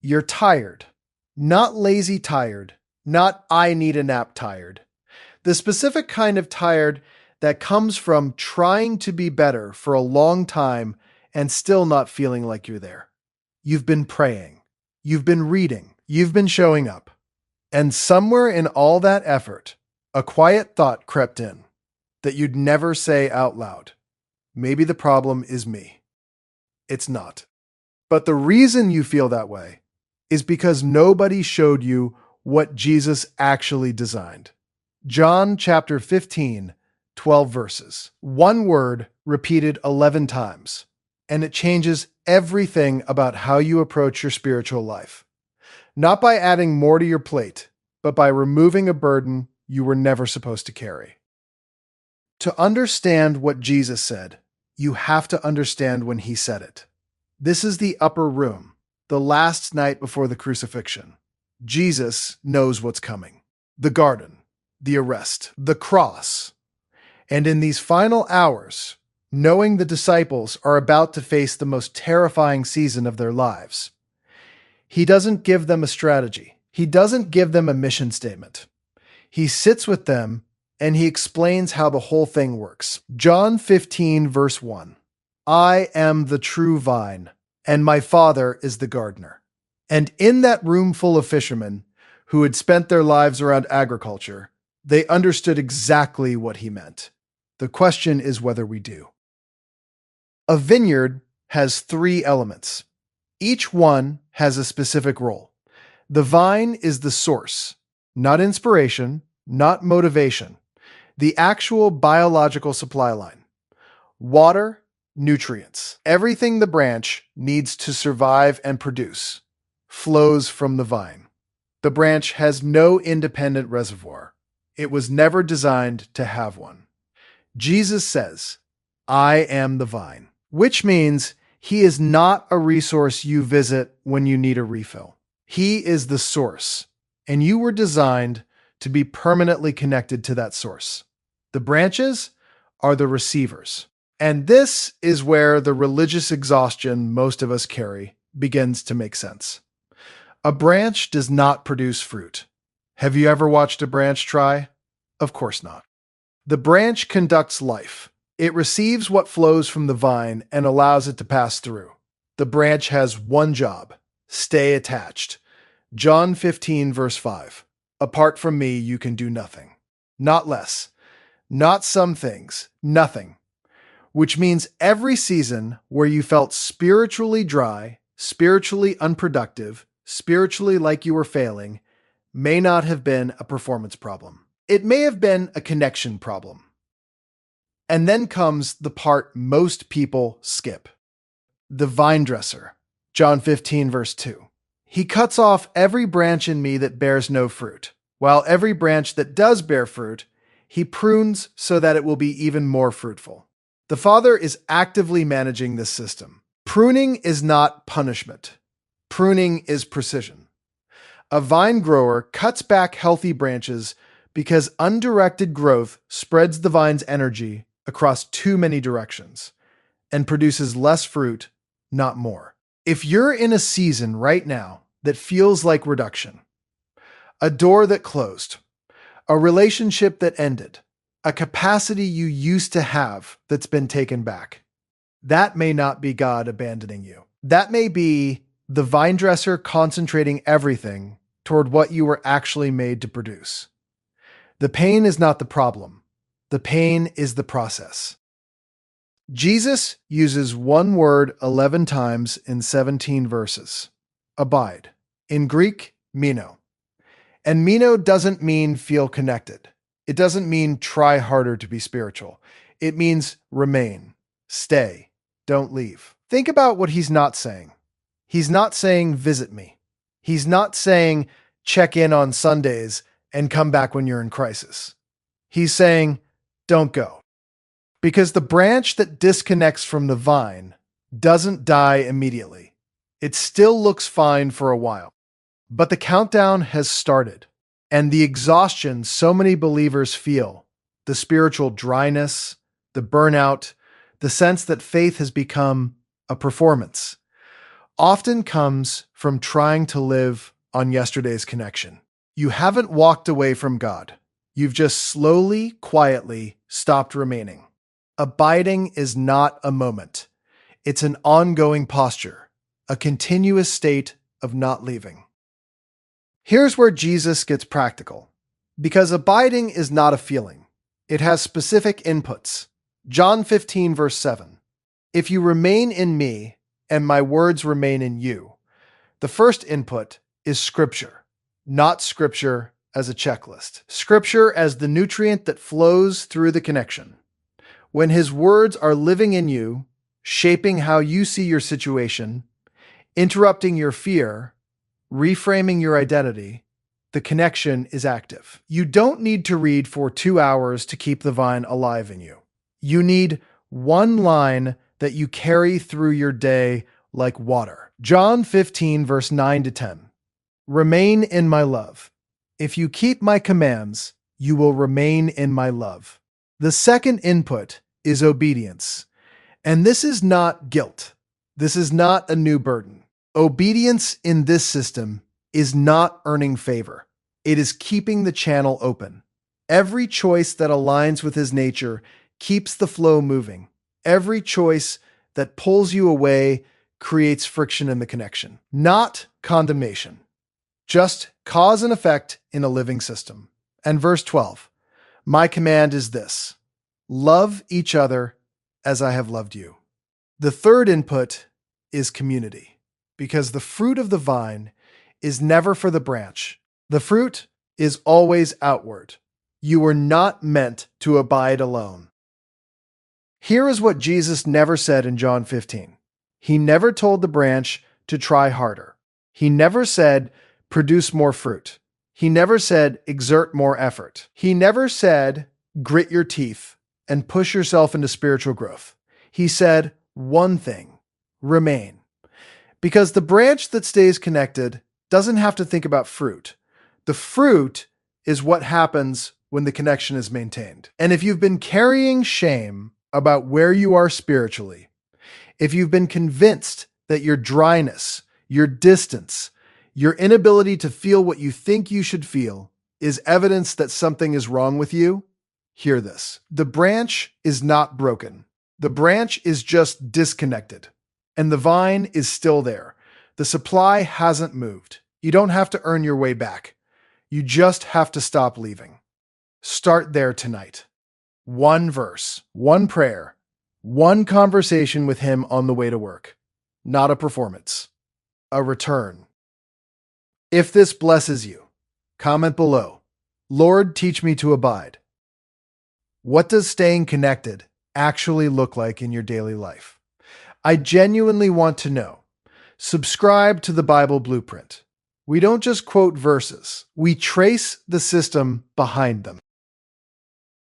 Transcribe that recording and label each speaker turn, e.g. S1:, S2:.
S1: You're tired. Not lazy tired. Not I need a nap tired. The specific kind of tired that comes from trying to be better for a long time and still not feeling like you're there. You've been praying. You've been reading. You've been showing up. And somewhere in all that effort, a quiet thought crept in that you'd never say out loud. Maybe the problem is me. It's not. But the reason you feel that way is because nobody showed you what Jesus actually designed. John chapter 15, 12 verses. One word repeated 11 times, and it changes everything about how you approach your spiritual life. Not by adding more to your plate, but by removing a burden you were never supposed to carry. To understand what Jesus said, you have to understand when he said it. This is the upper room, the last night before the crucifixion. Jesus knows what's coming. The garden, the arrest, the cross. And in these final hours, knowing the disciples are about to face the most terrifying season of their lives, he doesn't give them a strategy. He doesn't give them a mission statement. He sits with them and he explains how the whole thing works. John 15, verse 1. I am the true vine, and my Father is the gardener. And in that room full of fishermen who had spent their lives around agriculture, they understood exactly what he meant. The question is whether we do. A vineyard has 3 elements. Each one has a specific role. The vine is the source, not inspiration, not motivation, the actual biological supply line. Water, nutrients. Everything the branch needs to survive and produce flows from the vine. The branch has no independent reservoir. It was never designed to have one. Jesus says, I am the vine, which means he is not a resource you visit when you need a refill. He is the source, and you were designed to be permanently connected to that source. The branches are the receivers. And this is where the religious exhaustion most of us carry begins to make sense. A branch does not produce fruit. Have you ever watched a branch try? Of course not. The branch conducts life. It receives what flows from the vine and allows it to pass through. The branch has one job: stay attached. John 15, verse 5. Apart from me, you can do nothing. Not less. Not some things. Nothing. Which means every season where you felt spiritually dry, spiritually unproductive, spiritually like you were failing, may not have been a performance problem. It may have been a connection problem. And then comes the part most people skip. The vine dresser. John 15, verse 2. He cuts off every branch in me that bears no fruit, while every branch that does bear fruit, he prunes so that it will be even more fruitful. The Father is actively managing this system. Pruning is not punishment. Pruning is precision. A vine grower cuts back healthy branches because undirected growth spreads the vine's energy across too many directions and produces less fruit, not more. If you're in a season right now that feels like reduction, a door that closed, a relationship that ended, a capacity you used to have that's been taken back, that may not be God abandoning you. That may be the vine dresser concentrating everything toward what you were actually made to produce. The pain is not the problem. The pain is the process. Jesus uses one word 11 times in 17 verses. Abide. In Greek, meno. And meno doesn't mean feel connected. It doesn't mean try harder to be spiritual. It means remain, stay, don't leave. Think about what he's not saying. He's not saying visit me. He's not saying check in on Sundays and come back when you're in crisis. He's saying don't go. Because the branch that disconnects from the vine doesn't die immediately. It still looks fine for a while. But the countdown has started. And the exhaustion so many believers feel, the spiritual dryness, the burnout, the sense that faith has become a performance, often comes from trying to live on yesterday's connection. You haven't walked away from God. You've just slowly, quietly stopped remaining. Abiding is not a moment. It's an ongoing posture, a continuous state of not leaving. Here's where Jesus gets practical. Because abiding is not a feeling. It has specific inputs. John 15, verse 7. If you remain in me, and my words remain in you. The first input is Scripture, not Scripture as a checklist. Scripture as the nutrient that flows through the connection. When His words are living in you, shaping how you see your situation, interrupting your fear, reframing your identity, the connection is active. You don't need to read for 2 hours to keep the vine alive in you. You need one line that you carry through your day like water. John 15, verse 9 to 10. Remain in my love. If you keep my commands, you will remain in my love. The second input is obedience. And this is not guilt. This is not a new burden. Obedience in this system is not earning favor. It is keeping the channel open. Every choice that aligns with His nature keeps the flow moving. Every choice that pulls you away creates friction in the connection, not condemnation. Just cause and effect in a living system. And verse 12, my command is this: love each other as I have loved you. The third input is community, because the fruit of the vine is never for the branch. The fruit is always outward. You were not meant to abide alone. Here is what Jesus never said in John 15. He never told the branch to try harder. He never said, produce more fruit. He never said, exert more effort. He never said, grit your teeth and push yourself into spiritual growth. He said one thing: remain. Because the branch that stays connected doesn't have to think about fruit. The fruit is what happens when the connection is maintained. And if you've been carrying shame about where you are spiritually, if you've been convinced that your dryness, your distance, your inability to feel what you think you should feel is evidence that something is wrong with you, hear this. The branch is not broken. The branch is just disconnected, and the vine is still there. The supply hasn't moved. You don't have to earn your way back. You just have to stop leaving. Start there tonight. One verse, one prayer, one conversation with Him on the way to work. Not a performance, a return. If this blesses you, comment below. Lord, teach me to abide. What does staying connected actually look like in your daily life? I genuinely want to know. Subscribe to the Bible Blueprint. We don't just quote verses, we trace the system behind them.